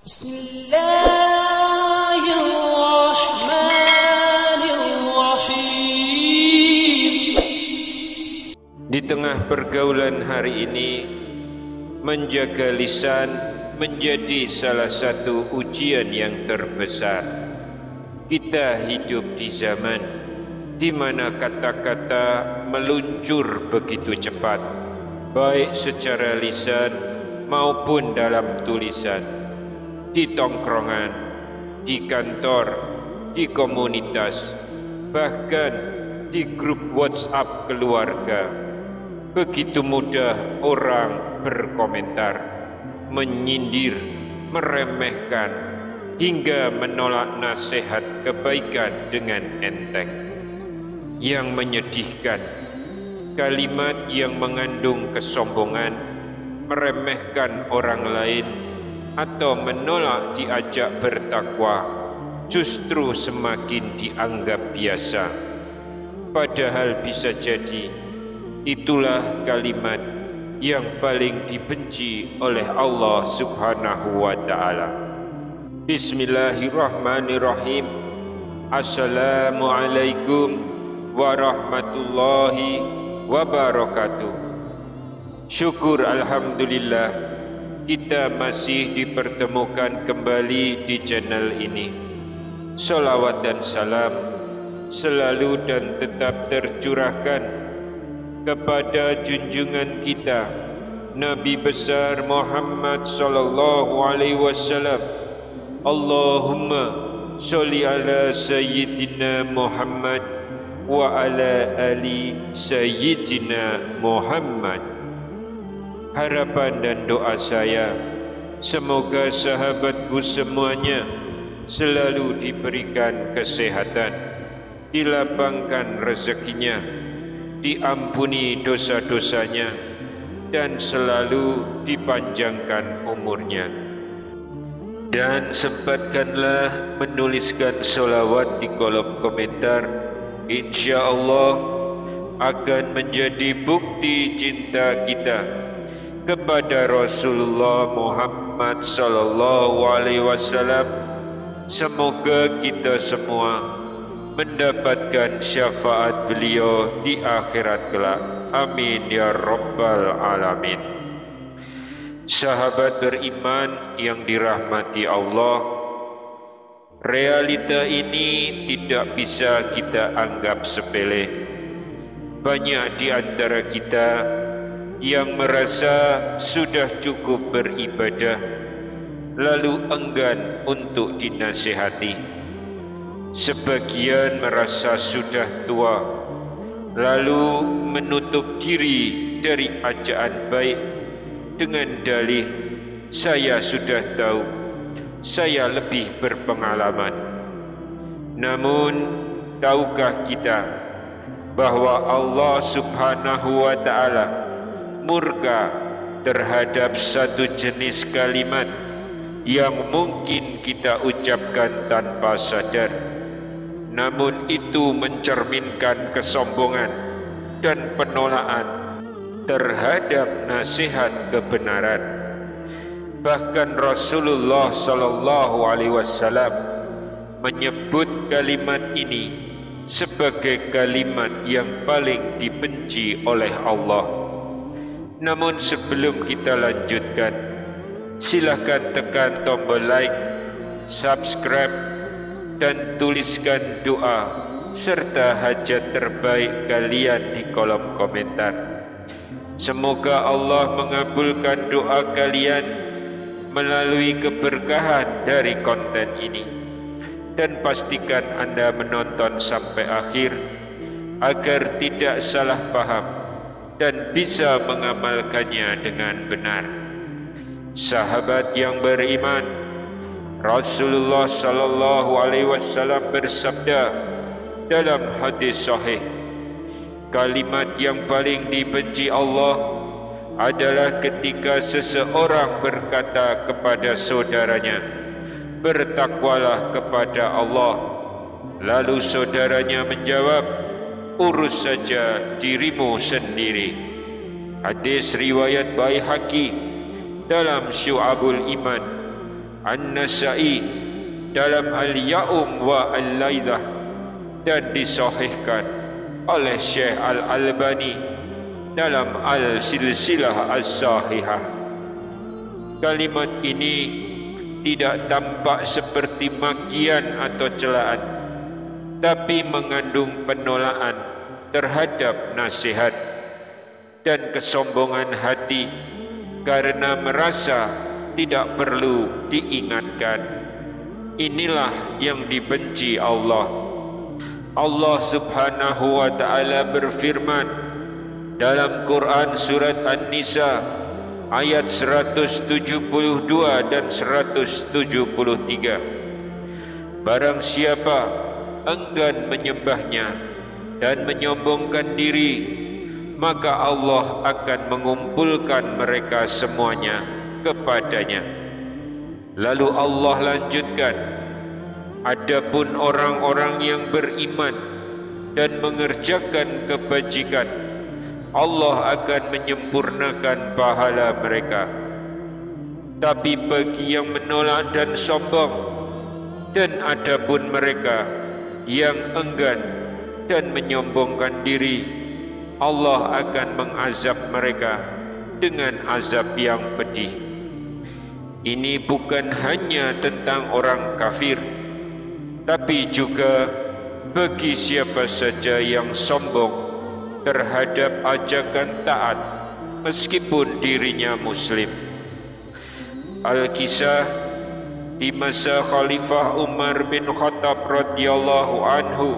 Bismillahirrahmanirrahim. Di tengah pergaulan hari ini, menjaga lisan menjadi salah satu ujian yang terbesar. Kita hidup di zaman di mana kata-kata meluncur begitu cepat, baik secara lisan maupun dalam tulisan, di tongkrongan, di kantor, di komunitas, bahkan di grup WhatsApp keluarga. Begitu mudah orang berkomentar, menyindir, meremehkan, hingga menolak nasihat kebaikan dengan enteng. Yang menyedihkan, kalimat yang mengandung kesombongan, meremehkan orang lain, atau menolak diajak bertakwa justru semakin dianggap biasa. Padahal bisa jadi itulah kalimat yang paling dibenci oleh Allah Subhanahu wa ta'ala. Bismillahirrahmanirrahim. Assalamualaikum warahmatullahi wabarakatuh. Syukur alhamdulillah kita masih dipertemukan kembali di channel ini. Salawat dan salam selalu dan tetap tercurahkan kepada junjungan kita Nabi besar Muhammad sallallahu alaihi wasallam. Allahumma sholli ala sayyidina Muhammad wa ala ali sayyidina Muhammad. Harapan dan doa saya, semoga sahabatku semuanya selalu diberikan kesehatan, dilapangkan rezekinya, diampuni dosa-dosanya, dan selalu dipanjangkan umurnya. Dan sempatkanlah menuliskan sholawat di kolom komentar. Insya Allah akan menjadi bukti cinta kita kepada Rasulullah Muhammad sallallahu alaihi wasallam. Semoga kita semua mendapatkan syafaat beliau di akhirat kelak. Amin ya rabbal alamin. Sahabat beriman yang dirahmati Allah, realita ini tidak bisa kita anggap sepele. Banyak di antara kita yang merasa sudah cukup beribadah, lalu enggan untuk dinasihati. Sebagian merasa sudah tua, lalu menutup diri dari ajakan baik dengan dalih, saya sudah tahu, saya lebih berpengalaman. Namun, tahukah kita bahwa Allah Subhanahu wa ta'ala murka terhadap satu jenis kalimat yang mungkin kita ucapkan tanpa sadar, namun itu mencerminkan kesombongan dan penolakan terhadap nasihat kebenaran. Bahkan Rasulullah sallallahu alaihi wasallam menyebut kalimat ini sebagai kalimat yang paling dibenci oleh Allah. Namun sebelum kita lanjutkan, silakan tekan tombol like, subscribe, dan tuliskan doa serta hajat terbaik kalian di kolom komentar. Semoga Allah mengabulkan doa kalian melalui keberkahan dari konten ini. Dan pastikan Anda menonton sampai akhir agar tidak salah paham dan bisa mengamalkannya dengan benar. Sahabat yang beriman, Rasulullah sallallahu alaihi wasallam bersabda dalam hadis sahih, kalimat yang paling dibenci Allah adalah ketika seseorang berkata kepada saudaranya, bertakwalah kepada Allah, lalu saudaranya menjawab, urus saja dirimu sendiri. Hadis riwayat Baihaqi dalam Syu'abul Iman An-Nasa'i dalam Al-Ya'um wa Al-Lailah, dan disahihkan oleh Syekh Al-Albani dalam Al-Silsilah As-Sahihah. Kalimat ini tidak tampak seperti makian atau celaan, tapi mengandung penolakan terhadap nasihat dan kesombongan hati karena merasa tidak perlu diingatkan. Inilah yang dibenci Allah. Allah Subhanahu wa ta'ala berfirman dalam Quran surat An-Nisa ayat 172 dan 173. Barang siapa enggan menyembahnya dan menyombongkan diri, maka Allah akan mengumpulkan mereka semuanya kepadanya. Lalu Allah lanjutkan, adapun orang-orang yang beriman dan mengerjakan kebajikan, Allah akan menyempurnakan pahala mereka. Tapi bagi yang menolak dan sombong, dan adapun mereka yang enggan dan menyombongkan diri, Allah akan mengazab mereka dengan azab yang pedih. Ini bukan hanya tentang orang kafir, tapi juga bagi siapa saja yang sombong terhadap ajakan taat meskipun dirinya muslim. Al-Kisah di masa Khalifah Umar bin Khattab radhiyallahu anhu,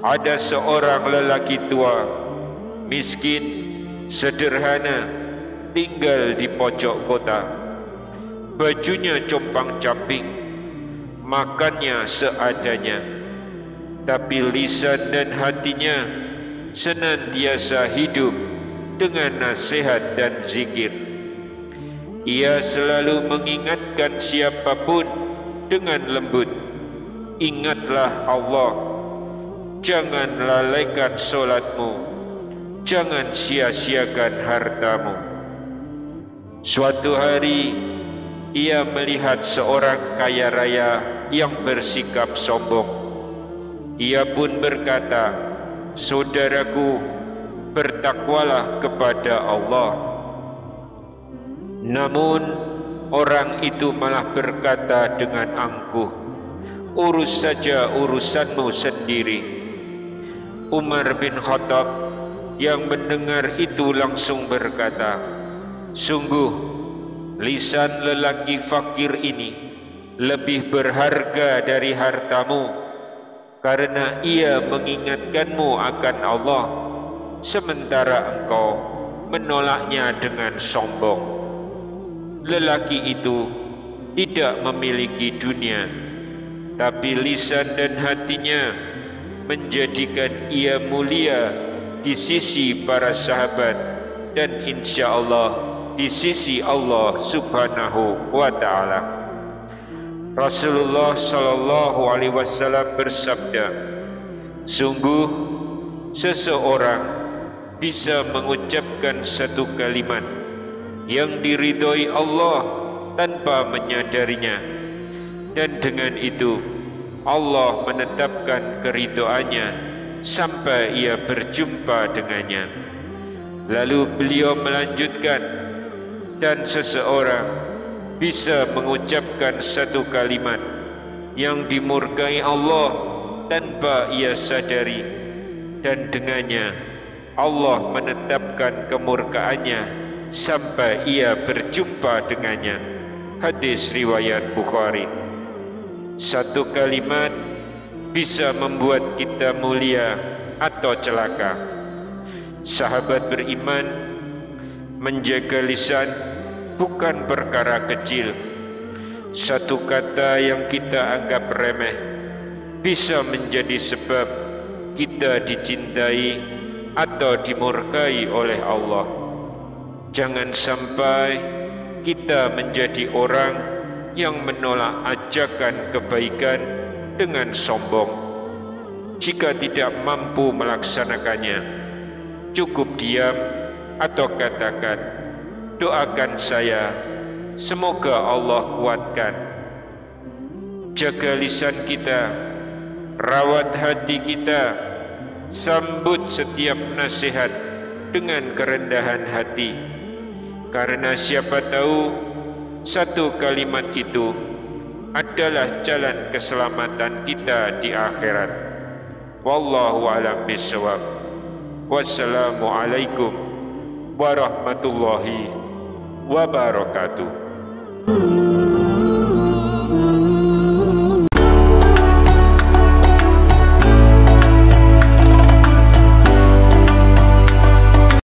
ada seorang lelaki tua, miskin, sederhana, tinggal di pojok kota. Bajunya compang-camping, makannya seadanya, tapi lisan dan hatinya senantiasa hidup dengan nasihat dan zikir. Ia selalu mengingatkan siapapun dengan lembut, ingatlah Allah, jangan lalaikan solatmu, jangan sia-siakan hartamu. Suatu hari ia melihat seorang kaya raya yang bersikap sombong. Ia pun berkata, saudaraku, bertakwalah kepada Allah. Namun orang itu malah berkata dengan angkuh, urus saja urusanmu sendiri. Umar bin Khattab yang mendengar itu langsung berkata, sungguh lisan lelaki fakir ini lebih berharga dari hartamu, karena ia mengingatkanmu akan Allah, sementara engkau menolaknya dengan sombong. Lelaki itu tidak memiliki dunia, tapi lisan dan hatinya menjadikan ia mulia di sisi para sahabat dan insya Allah di sisi Allah Subhanahu wa ta'ala. Rasulullah sallallahu alaihi wasallam bersabda, sungguh seseorang bisa mengucapkan satu kalimat yang diridhoi Allah tanpa menyadarinya, dan dengan itu Allah menetapkan keridhoannya sampai ia berjumpa dengannya. Lalu beliau melanjutkan, dan seseorang bisa mengucapkan satu kalimat yang dimurkai Allah tanpa ia sadari, dan dengannya Allah menetapkan kemurkaannya sampai ia berjumpa dengannya. Hadis riwayat Bukhari. Satu kalimat bisa membuat kita mulia atau celaka. Sahabat beriman, menjaga lisan bukan perkara kecil. Satu kata yang kita anggap remeh bisa menjadi sebab kita dicintai atau dimurkai oleh Allah. Jangan sampai kita menjadi orang yang menolak ajakan kebaikan dengan sombong. Jika tidak mampu melaksanakannya, cukup diam atau katakan, doakan saya semoga Allah kuatkan. Jaga lisan kita, rawat hati kita, sambut setiap nasihat dengan kerendahan hati, karena siapa tahu satu kalimat itu adalah jalan keselamatan kita di akhirat. Wallahu a'lam bishawab. Wassalamualaikum warahmatullahi wabarakatuh.